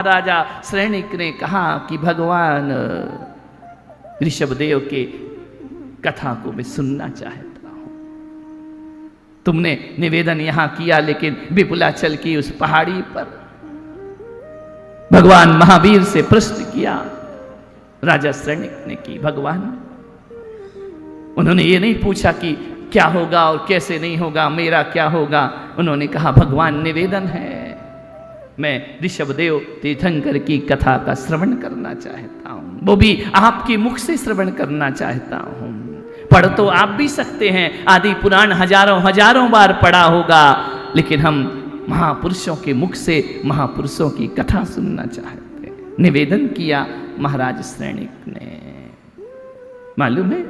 राजा श्रेणिक ने कहा कि भगवान ऋषभदेव के कथा को मैं सुनना चाहता हूं। तुमने निवेदन यहां किया, लेकिन विपुलाचल की उस पहाड़ी पर भगवान महावीर से प्रश्न किया राजा श्रेणिक ने कि भगवान, उन्होंने ये नहीं पूछा कि क्या होगा और कैसे नहीं होगा, मेरा क्या होगा। उन्होंने कहा भगवान निवेदन है, मैं ऋषभदेव तीर्थंकर की कथा का श्रवण करना चाहता हूं, वो भी आपके मुख से श्रवण करना चाहता हूं। पढ़ तो आप भी सकते हैं, आदि पुराण हजारों बार पढ़ा होगा, लेकिन हम महापुरुषों के मुख से महापुरुषों की कथा सुनना चाहते हैं। निवेदन किया महाराज श्रेणिक ने। मालूम है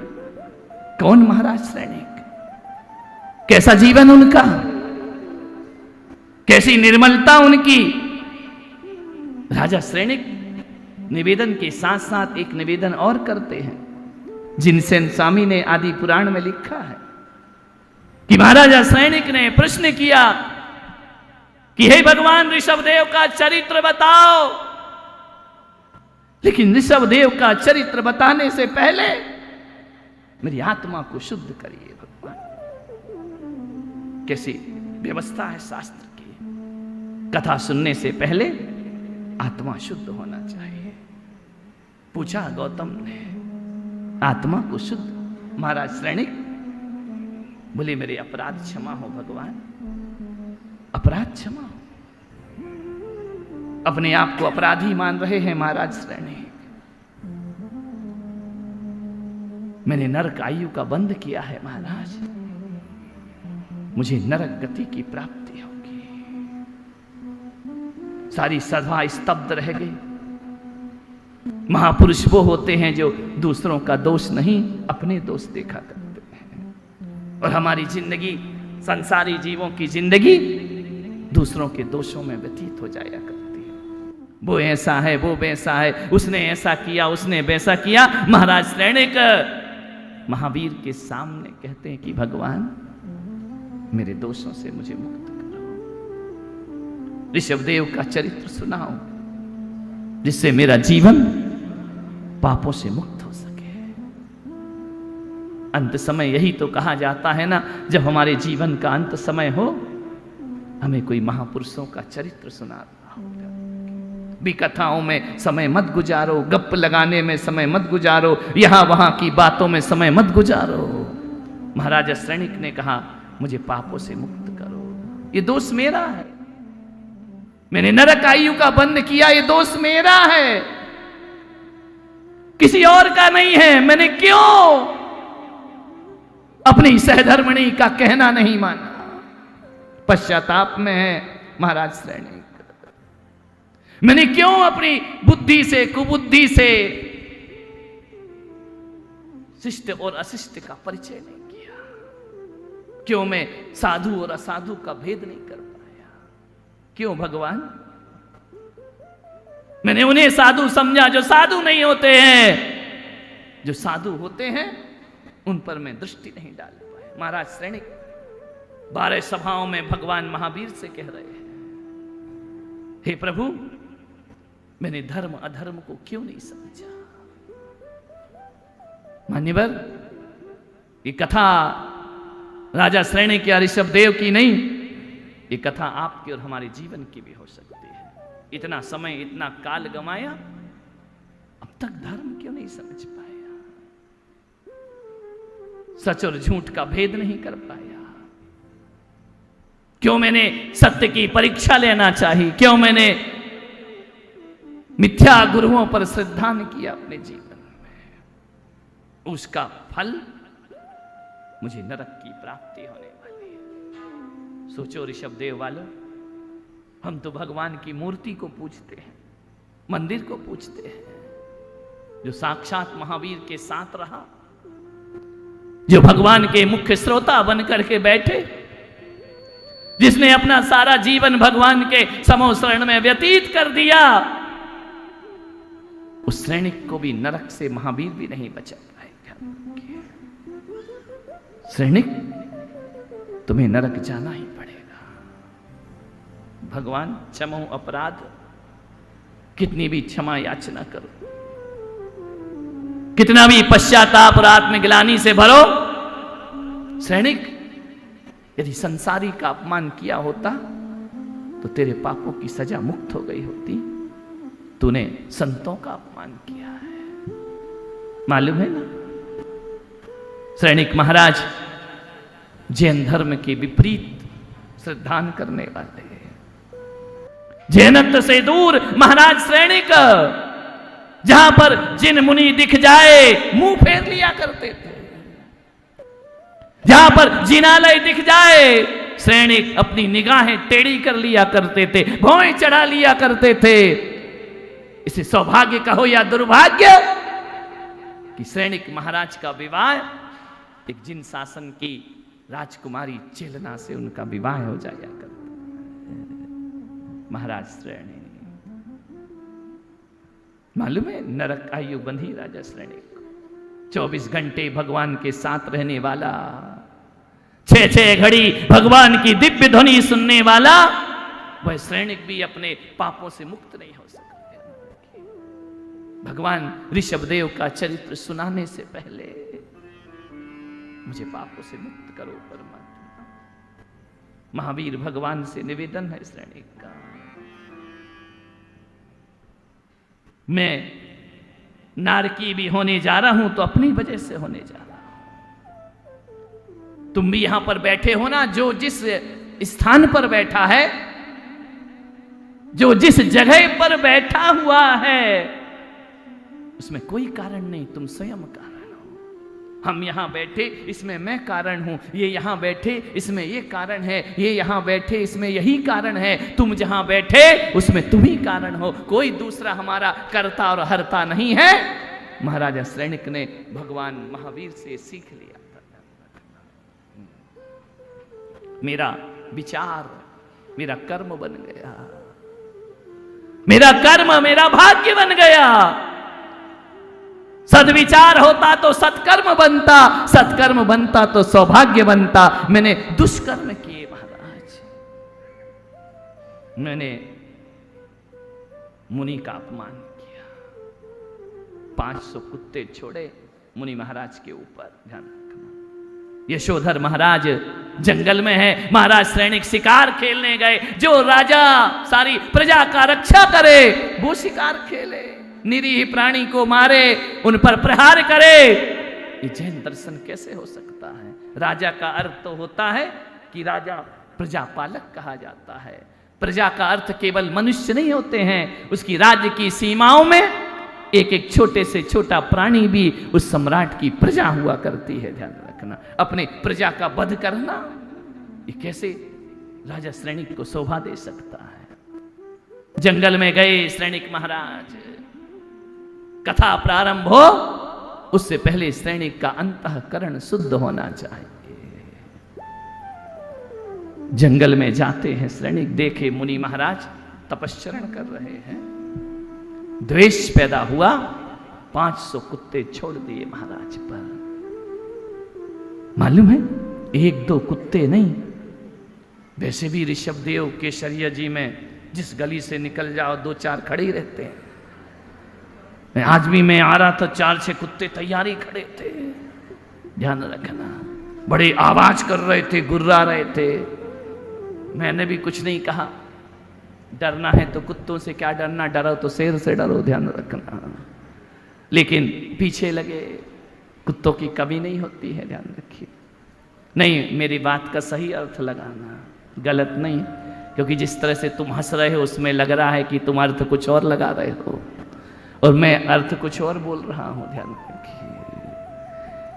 कौन महाराज श्रेणिक, कैसा जीवन उनका, कैसी निर्मलता उनकी। राजा श्रेणिक निवेदन के साथ साथ एक निवेदन और करते हैं, जिनसेन स्वामी ने आदि पुराण में लिखा है कि महाराजा श्रेणिक ने प्रश्न किया कि हे भगवान ऋषभदेव का चरित्र बताओ, लेकिन ऋषभदेव का चरित्र बताने से पहले मेरी आत्मा को शुद्ध करिए भगवान। कैसी व्यवस्था है शास्त्र की, कथा सुनने से पहले आत्मा शुद्ध होना चाहिए। पूछा गौतम ने, आत्मा को शुद्ध। महाराज श्रेणिक बोले मेरे अपराध क्षमा हो भगवान, अपराध क्षमा हो। अपने आप को अपराधी मान रहे हैं महाराज श्रेणिक। मैंने नरक आयु का बंध किया है महाराज, मुझे नरक गति की प्राप्ति होगी। सारी सभा स्तब्ध रह गई। महापुरुष वो होते हैं जो दूसरों का दोष नहीं अपने दोष देखा करते हैं, और हमारी जिंदगी, संसारी जीवों की जिंदगी दूसरों के दोषों में व्यतीत हो जाया करती है। वो ऐसा है, वो वैसा है, उसने ऐसा किया, उसने वैसा किया। महाराज श्रेणिक महावीर के सामने कहते हैं कि भगवान मेरे दोषों से मुझे मुक्त करो, ऋषभदेव का चरित्र सुनाओ, जिससे मेरा जीवन पापों से मुक्त हो सके। अंत समय यही तो कहा जाता है ना, जब हमारे जीवन का अंत समय हो, हमें कोई महापुरुषों का चरित्र सुना रहा होगा। भी कथाओं में समय मत गुजारो, गप लगाने में समय मत गुजारो, यहां वहां की बातों में समय मत गुजारो। महाराजा श्रेणिक ने कहा मुझे पापों से मुक्त करो, ये दोष मेरा है, मैंने नरक आयु का बंध किया, ये दोष मेरा है, किसी और का नहीं है। मैंने क्यों अपनी सहधर्मिणी का कहना नहीं माना? पश्चाताप में है महाराज श्रेणिक। मैंने क्यों अपनी बुद्धि से, कुबुद्धि से शिष्ट और अशिष्ट का परिचय नहीं किया? क्यों मैं साधु और असाधु का भेद नहीं कर पाया? क्यों भगवान? मैंने उन्हें साधु समझा जो साधु नहीं होते हैं, जो साधु होते हैं उन पर मैं दृष्टि नहीं डाल पाया। महाराज श्रेणिक 12 सभाओं में भगवान महावीर से कह रहे हैं, हे प्रभु, मैंने धर्म अधर्म को क्यों नहीं समझा? मान्यवर, ये कथा राजा श्रेणिक या ऋषभदेव की नहीं, ये कथा आपके और हमारे जीवन की भी हो सकती है। इतना समय, इतना काल गमाया, अब तक धर्म क्यों नहीं समझ पाया? सच और झूठ का भेद नहीं कर पाया? क्यों मैंने सत्य की परीक्षा लेना चाहिए? क्यों मैंने मिथ्या गुरुओं पर श्रद्धा नहीं किया अपने जीवन में? उसका फल मुझे नरक की प्राप्ति होने वाली है। सोचो ऋषभदेव वालों, हम तो भगवान की मूर्ति को पूजते हैं, मंदिर को पूजते हैं, जो साक्षात महावीर के साथ रहा, जो भगवान के मुख्य श्रोता बनकर के बैठे, जिसने अपना सारा जीवन भगवान के समोशरण में व्यतीत कर दिया, उस श्रेणिक को भी नरक से महावीर भी नहीं बचा पाएगा। श्रेणिक, तुम्हें नरक जाना ही पड़ेगा। भगवान क्षमो अपराध, कितनी भी क्षमा याचना करो, कितना भी पश्चाताप और आत्मग्लानि से भरो, सैनिक, यदि संसारी का अपमान किया होता तो तेरे पापों की सजा मुक्त हो गई होती। तूने संतों का अपमान किया है, मालूम है ना। सैनिक महाराज जैन धर्म के विपरीत श्रद्धान करने वाले, जैनत्व से दूर महाराज सैनिक, जहां पर जिन मुनि दिख जाए मुंह फेर लिया करते थे, जहां पर जिनालय दिख जाए सैनिक अपनी निगाहें टेढ़ी कर लिया करते थे, भौएं चढ़ा लिया करते थे। इसे सौभाग्य कहो या दुर्भाग्य कि सैनिक महाराज का विवाह एक जिन शासन की राजकुमारी चेलना से उनका विवाह हो जाया करता। महाराज श्रेणी, मालूम है, नरक आयु बंधी राजा श्रेणी, 24 घंटे भगवान के साथ रहने वाला, 6 घड़ी भगवान की दिव्य ध्वनि सुनने वाला, वह सैनिक भी अपने पापों से मुक्त नहीं हो सकते। भगवान ऋषभदेव का चरित्र सुनाने से पहले मुझे पापों से मुक्त करो परमात्मा। महावीर भगवान से निवेदन है सैनिक का, मैं नारकी भी होने जा रहा हूं तो अपनी वजह से होने जा रहा हूं। तुम भी यहां पर बैठे हो ना, जो जिस स्थान पर बैठा है, जो जिस जगह पर बैठा हुआ है, उसमें कोई कारण नहीं, तुम स्वयं कारण हो। हम यहां बैठे इसमें मैं कारण हूं, ये यहां बैठे इसमें ये कारण है, ये यहां बैठे इसमें यही कारण है, तुम जहां बैठे उसमें तुम ही कारण हो, कोई दूसरा हमारा कर्ता और हर्ता नहीं है। महाराजा सैनिक ने भगवान महावीर से सीख लिया था। मेरा विचार मेरा कर्म बन गया, मेरा कर्म मेरा भाग्य बन गया। सद्विचार होता तो सत्कर्म बनता, सत्कर्म बनता तो सौभाग्य बनता। मैंने दुष्कर्म किए महाराज, मैंने मुनि का अपमान किया, 500 कुत्ते छोड़े मुनि महाराज के ऊपर। ध्यान रखना, यशोधर महाराज जंगल में है, महाराज सैनिक शिकार खेलने गए। जो राजा सारी प्रजा का रक्षा करे वो शिकार खेले, निरीह प्राणी को मारे, उन पर प्रहार करे। ये जैन दर्शन कैसे हो सकता है? राजा का अर्थ तो होता है कि राजा प्रजा पालक कहा जाता है। प्रजा का अर्थ केवल मनुष्य नहीं होते हैं, उसकी राज्य की सीमाओं में एक एक छोटे से छोटा प्राणी भी उस सम्राट की प्रजा हुआ करती है। ध्यान रखना, अपने प्रजा का वध करना ये कैसे राजा सैनिक को शोभा दे सकता है। जंगल में गए सैनिक महाराज, कथा प्रारंभ हो उससे पहले सैनिक का अंतःकरण शुद्ध होना चाहिए। जंगल में जाते हैं सैनिक, देखे मुनि महाराज तपश्चरण कर रहे हैं, द्वेष पैदा हुआ, 500 कुत्ते छोड़ दिए महाराज पर। मालूम है, 1-2 कुत्ते नहीं, वैसे भी ऋषभदेव केशरिया जी में जिस गली से निकल जाओ 2-4 खड़े ही रहते हैं। आज भी मैं आ रहा था, 4-6 कुत्ते तैयारी खड़े थे। ध्यान रखना, बड़े आवाज कर रहे थे, गुर्रा रहे थे। मैंने भी कुछ नहीं कहा, डरना है तो कुत्तों से क्या डरना, डरो तो शेर से डरो। ध्यान रखना, लेकिन पीछे लगे, कुत्तों की कमी नहीं होती है, ध्यान रखिए। नहीं, मेरी बात का सही अर्थ लगाना, गलत नहीं, क्योंकि जिस तरह से तुम हंस रहे हो उसमें लग रहा है कि तुम अर्थ कुछ और लगा रहे हो और मैं अर्थ कुछ और बोल रहा हूं। ध्यान रखिए,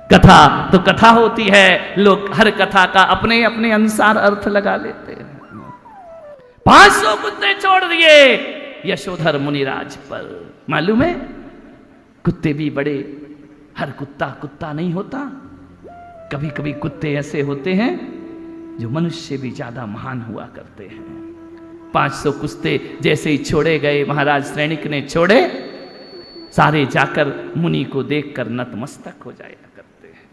कथा तो कथा होती है, लोग हर कथा का अपने अपने अनुसार अर्थ लगा लेते हैं। 500 कुत्ते छोड़ दिए यशोधर मुनिराज पर। मालूम है, कुत्ते भी बड़े, हर कुत्ता कुत्ता नहीं होता। कभी कभी कुत्ते ऐसे होते हैं जो मनुष्य भी ज्यादा महान हुआ करते हैं। 500 कुत्ते जैसे ही छोड़े गए, महाराज सैनिक ने छोड़े, सारे जाकर मुनि को देखकर नतमस्तक हो जाया करते हैं।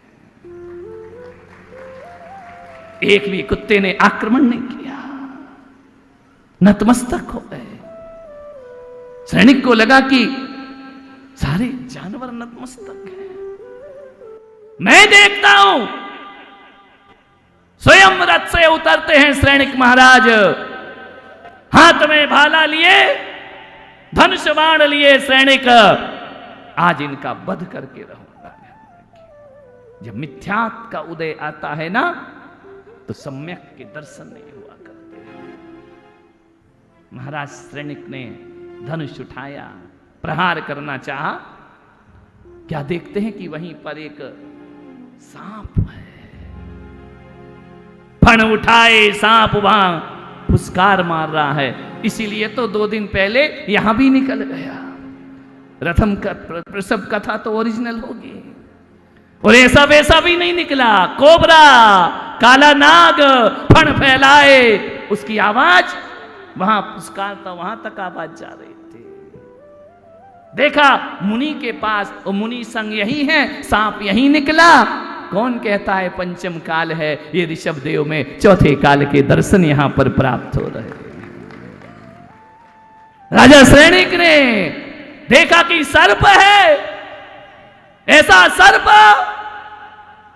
एक भी कुत्ते ने आक्रमण नहीं किया, नतमस्तक हो गए। सैनिक को लगा कि सारे जानवर नतमस्तक हैं। मैं देखता हूं, स्वयं रथ से उतरते हैं सैनिक महाराज, हाथ में भाला लिए, धनुष बाण लिए सैनिक, आज इनका वध करके रहूंगा। जब मिथ्यात्व का उदय आता है ना, तो सम्यक के दर्शन नहीं हुआ करते। महाराज सैनिक ने धनुष उठाया, प्रहार करना चाहा, क्या देखते हैं कि वहीं पर एक सांप है। फण उठाए सांप वहां फुसकार मार रहा है, इसीलिए तो 2 दिन पहले यहां भी निकल गया। रथम का प्रसव कथा तो ओरिजिनल होगी, और ऐसा वैसा भी नहीं निकला। कोबरा, काला नाग फण फैलाए, उसकी आवाज वहां पुस्कारता, वहां तक आवाज जा रही थी। देखा मुनि के पास, और मुनि संग यही है, सांप यही निकला। कौन कहता है पंचम काल है? ये ऋषभ देव में चौथे काल के दर्शन यहां पर प्राप्त हो रहे हैं। राजा सैनिक ने देखा कि सर्प है, ऐसा सर्प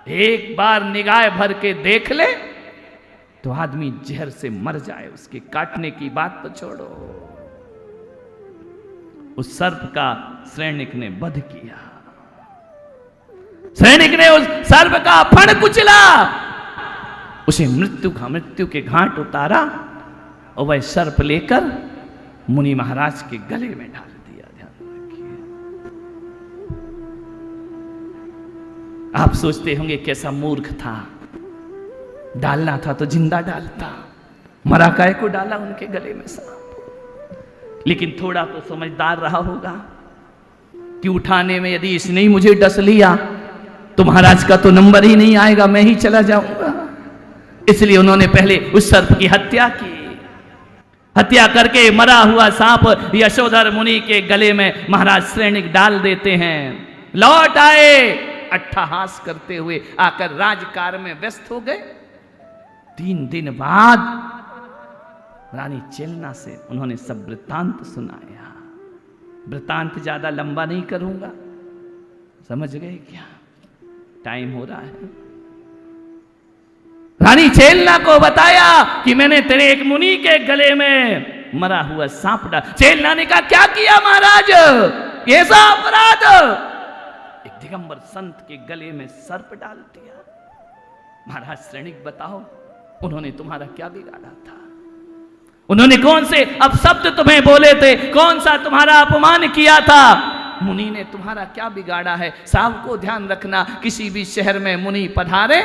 एक बार निगाह भर के देख ले तो आदमी जहर से मर जाए, उसके काटने की बात तो छोड़ो। उस सर्प का सैनिक ने वध किया। सैनिक ने उस सर्प का फण कुचला, उसे मृत्यु के घाट उतारा, और वह सर्प लेकर मुनि महाराज के गले में डाल दिया। ध्यान रखिए, आप सोचते होंगे कैसा मूर्ख था, डालना था तो जिंदा डालता, मरा काय को डाला उनके गले में सांप। लेकिन थोड़ा तो समझदार रहा होगा कि उठाने में यदि इसने ही मुझे डस लिया तो महाराज का तो नंबर ही नहीं आएगा, मैं ही चला जाऊंगा। इसलिए उन्होंने पहले उस सर्प की हत्या की। हत्या करके मरा हुआ सांप यशोधर मुनि के गले में महाराज सैनिक डाल देते हैं। लौट आए अट्ठहास करते हुए, आकर राजकार्य में व्यस्त हो गए। 3 दिन बाद रानी चेलना से उन्होंने सब वृत्तांत सुनाया। वृत्तांत ज्यादा लंबा नहीं करूंगा, समझ गए क्या? टाइम हो रहा है। रानी चेलना को बताया कि मैंने तेरे एक मुनि के गले में मरा हुआ सांप डाला। चेलना ने कहा, क्या किया महाराज, कैसा अपराध? एक दिगंबर संत के गले में सर्प डाल दिया। महाराज सैनिक बताओ, उन्होंने तुम्हारा क्या बिगाड़ा था? उन्होंने कौन से अपशब्द तुम्हें बोले थे? कौन सा तुम्हारा अपमान किया था? मुनि ने तुम्हारा क्या बिगाड़ा है? साहब को ध्यान रखना, किसी भी शहर में मुनि पधारे,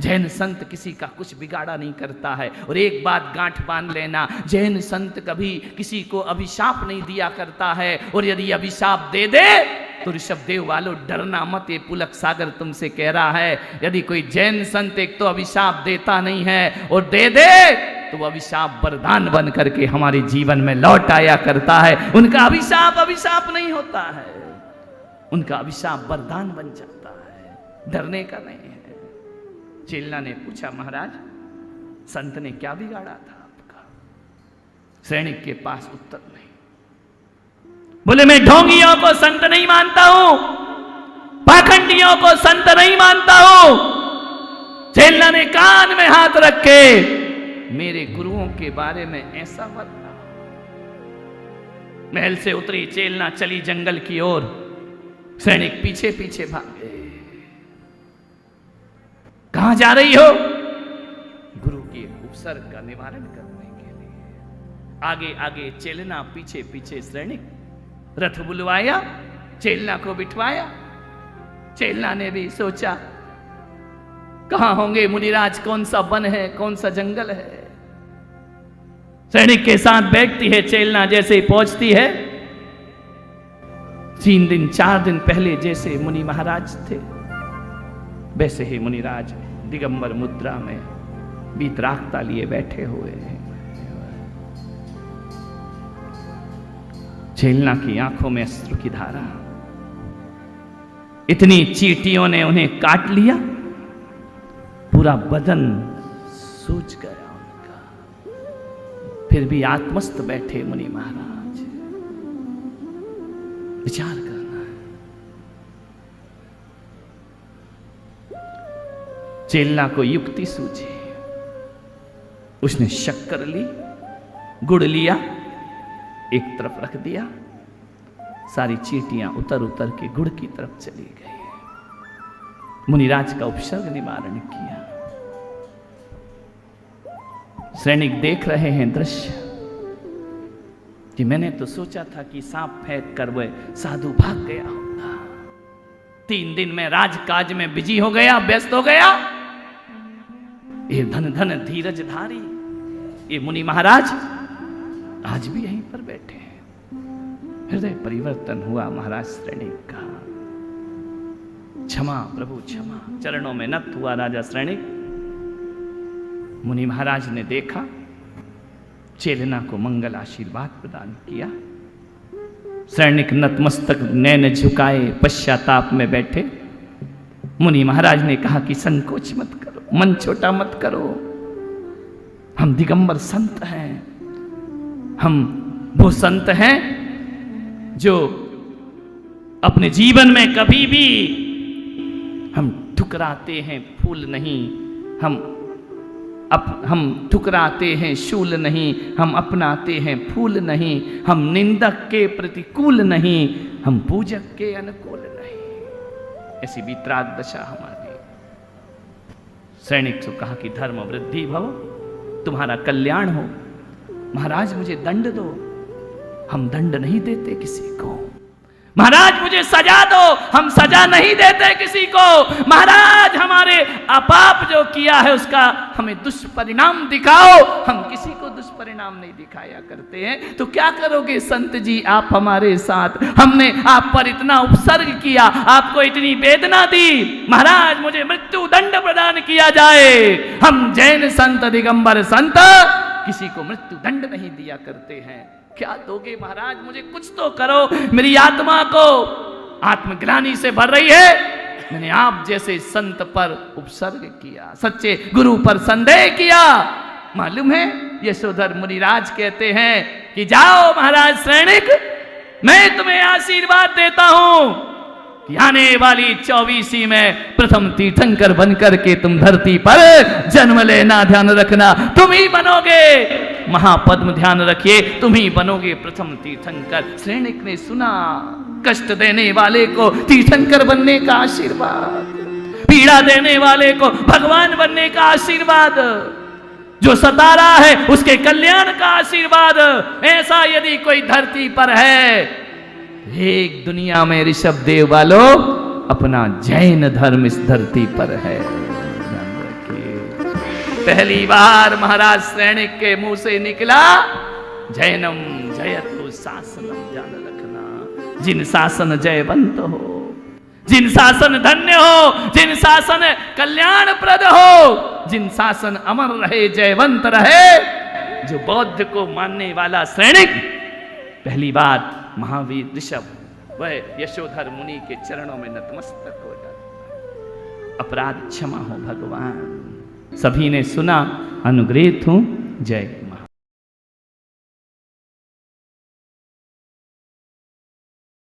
जैन संत किसी का कुछ बिगाड़ा नहीं करता है। और एक बात गांठ बांध लेना, जैन संत कभी किसी को अभिशाप नहीं दिया करता है। और यदि अभिशाप दे दे तो ऋषभ देव वालों डरना मत, ये पुलक सागर तुमसे कह रहा है। यदि कोई जैन संत एक तो अभिशाप देता नहीं है, और दे दे तो वह अभिशाप वरदान बन करके हमारे जीवन में लौट आया करता है। उनका अभिशाप नहीं होता है, उनका अभिशाप वरदान बन जाता है। डरने का नहीं है। चेलना ने पूछा, महाराज संत ने क्या बिगाड़ा था आपका? सैनिक के पास उत्तर नहीं। बोले, मैं ढोंगियों को संत नहीं मानता हूं, पाखंडियों को संत नहीं मानता हूं। चेलना ने कान में हाथ रखे, मेरे गुरुओं के बारे में ऐसा वर्णन। महल से उतरी चेलना, चली जंगल की ओर। सैनिक पीछे पीछे भागे। कहां जा रही हो? गुरु के उपसर्ग का निवारण करने के लिए। आगे आगे चेलना, पीछे पीछे सैनिक। रथ बुलवाया, चेलना को बिठवाया। चेलना ने भी सोचा, कहां होंगे मुनिराज, कौन सा वन है, कौन सा जंगल है। सैनिक के साथ बैठती है चेलना। जैसे ही पहुंचती है, 3 दिन 4 दिन पहले जैसे मुनि महाराज थे, वैसे ही मुनिराज दिगंबर मुद्रा में बीतरागता लिए बैठे हुए हैं। चेलना की आंखों में अश्रु की धारा। इतनी चींटियों ने उन्हें काट लिया, पूरा बदन सूज गया उनका। फिर भी आत्मस्थ बैठे मुनि महाराज। विचार करना है। चेलना को युक्ति सूझी, उसने शक्कर ली, गुड़ लिया, एक तरफ रख दिया, सारी चींटियां उतर उतर के गुड़ की तरफ चली गई। मुनिराज का उपसर्ग निवारण किया। सैनिक देख रहे हैं दृश्य कि मैंने तो सोचा था कि सांप फेंक कर वह साधु भाग गया होगा। 3 दिन में राजकाज में बिजी हो गया, व्यस्त हो गया। ये धन धन धीरज धारी ये मुनि महाराज आज भी यहीं पर बैठे हैं। हृदय परिवर्तन हुआ महाराज श्रेणिक का। क्षमा प्रभु क्षमा, चरणों में नत हुआ राजा श्रेणिक। मुनि महाराज ने देखा, चेलना को मंगल आशीर्वाद प्रदान किया। श्रेणिक नतमस्तक नैन झुकाए पश्चाताप में बैठे। मुनि महाराज ने कहा कि संकोच मत करो, मन छोटा मत करो। हम दिगंबर संत हैं, हम वो संत हैं जो अपने जीवन में कभी भी हम ठुकराते हैं फूल नहीं, हम ठुकराते हैं शूल नहीं, हम अपनाते हैं फूल नहीं, हम निंदक के प्रतिकूल नहीं, हम पूजक के अनुकूल नहीं। ऐसी वितराग दशा हमारी। सैनिक को कहा कि धर्म वृद्धि भव, तुम्हारा कल्याण हो। महाराज मुझे दंड दो। हम दंड नहीं देते किसी को। महाराज मुझे सजा दो, हम सजा नहीं देते किसी को। महाराज हमारे अपाप जो किया है उसका हमें दुष्परिणाम दिखाओ। हम किसी को दुष्परिणाम नहीं दिखाया करते हैं। तो क्या करोगे संत जी आप हमारे साथ? हमने आप पर इतना उपसर्ग किया, आपको इतनी वेदना दी, महाराज मुझे मृत्यु दंड प्रदान किया जाए। हम जैन संत दिगंबर संत किसी को मृत्यु दंड नहीं दिया करते हैं। क्या दोगे महाराज? मुझे कुछ तो करो। मेरी आत्मा को आत्मग्लानि से भर रही है। मैंने आप जैसे संत पर उपसर्ग किया, सच्चे गुरु पर संदेह किया। मालूम है यशोधर मुनिराज कहते हैं कि जाओ महाराज श्रेणिक, मैं तुम्हें आशीर्वाद देता हूं कि आने वाली 24वीं में प्रथम तीर्थंकर बनकर के तुम धरती पर जन्म लेना। ध्यान रखना, तुम ही बनोगे महापद्म, ध्यान रखिए, तुम ही बनोगे प्रथम तीर्थंकर। श्रेणिक ने सुना, कष्ट देने वाले को तीर्थंकर बनने का आशीर्वाद, पीड़ा देने वाले को भगवान बनने का आशीर्वाद, जो सता रहा है उसके कल्याण का आशीर्वाद। ऐसा यदि कोई धरती पर है, एक दुनिया में ऋषभ देव वालों अपना जैन धर्म इस धरती पर है। पहली बार महाराज श्रेणिक के मुंह से निकला जैनम जयतु शासनम। ध्यान रखना, जिन शासन जयवंत हो, जिन शासन धन्य हो, जिन शासन कल्याणप्रद हो, जिन शासन अमर रहे, जयवंत रहे, जो बौद्ध को मानने वाला श्रेणिक पहली बार महावीर ऋषभ वह यशोधर मुनि के चरणों में नतमस्तक हो जाता। अपराध क्षमा हो भगवान। सभी ने सुना, अनुग्रहित हूं। जय।